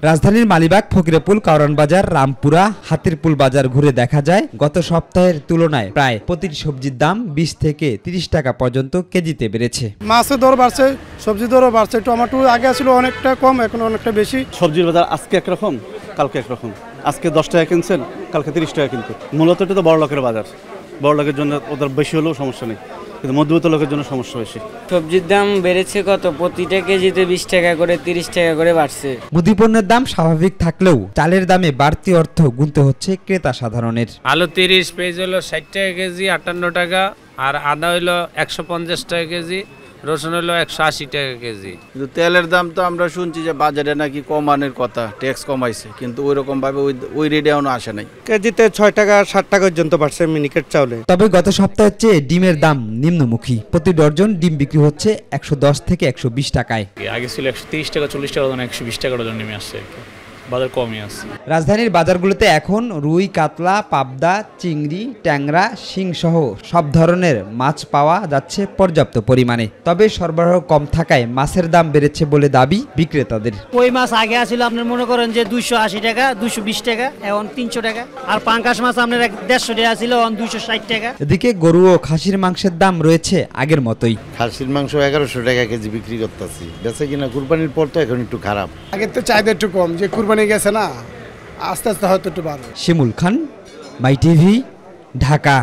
রাজধানীর মালিবাগ, ফকিরাপুল, কারওয়ান বাজার, রামপুরা, হাতিরপুল বাজার ঘুরে দেখা যায় গত সপ্তাহের তুলনায় প্রায় প্রতিটি সবজির দাম 20 থেকে 30 টাকা পর্যন্ত কেজিতে বেড়েছে। মাছের দর বাড়ছে, সবজির দরও বাড়ছে। টমেটো আগে ছিল অনেকটা কম, এখন অনেকটা বেশি। সবজির বাজার আজকে একরকম, কালকে একরকম। আজকে 10 টাকা কিনছেন, কালকে 30 টাকা কিনতে। মূলত এটা তো বড় লোকের বাজার, বড় লোকের জন্য ওদের বেশি হলেও সমস্যা নেই, কিন্তু মধ্যবিত্ত লোকের জন্য সমস্যা বেশি। সবজির দাম বেড়েছে কত, প্রতিটা কেজিতে 20 টাকা করে, 30 টাকা করে বাড়ছে। মুদিপণ্যের দাম স্বাভাবিক থাকলেও চালের দামে বাড়তি অর্থ গুনতে হচ্ছে ক্রেতা সাধারণের। আলু 30, পেঁয়াজ হলো 60 টাকা কেজি, 58 টাকা, আর আদা হইলো 150 টাকা কেজি, রসুন হলো 180 টাকা কেজি। কিন্তু তেলের দাম তো আমরা শুনছি যে বাজারে নাকি কমানোর কথা, ট্যাক্স কমাইছে, কিন্তু ওই রকম ভাবে ওই রেটে এখনো আসে নাই। কেজিতে 6 টাকা 60 টাকা পর্যন্ত বাড়ছে মিনিকেট চাউলে। তবে গত সপ্তাহের চেয়ে ডিমের দাম নিম্নমুখী। প্রতি ডজন ডিম বিক্রি হচ্ছে 110 থেকে 120 টাকায়। আগে ছিল 130 টাকা, 40 টাকা ডজন, 120 টাকা ডজন নেমে আসছে, বাজার কমই আছে। রাজধানীর বাজারগুলোতে এখন রুই, কাতলা, পাবদা, চিংড়ি, ট্যাংরা, শিং সহ সব ধরনের মাছ পাওয়া যাচ্ছে পর্যাপ্ত পরিমাণে। তবে সরবরাহ কম থাকায় মাছের দাম বেড়েছে বলে দাবি বিক্রেতাদের। কই মাছ আগে আসলে আপনার মনে করেন যে 280 টাকা, 220 টাকা, এখন 300 টাকা। আর পাঙ্কাশ মাছ আপনার 150 টাকা ছিল, এখন 260 টাকা। এদিকে গরু ও খাসির মাংসের দাম রয়েছে আগের মতোই। খাসির মাংস 1100 টাকা কেজি বিক্রি করতেছি, বেচা কিনা কুরবানির পর তো এখন একটু খারাপ। আগের তো চাহিদা একটু কম, যে কুরবানি গেছে না, আস্তে আস্তে হয়তো একটু বাড়বে। শিমুল খান, মাই টিভি, ঢাকা।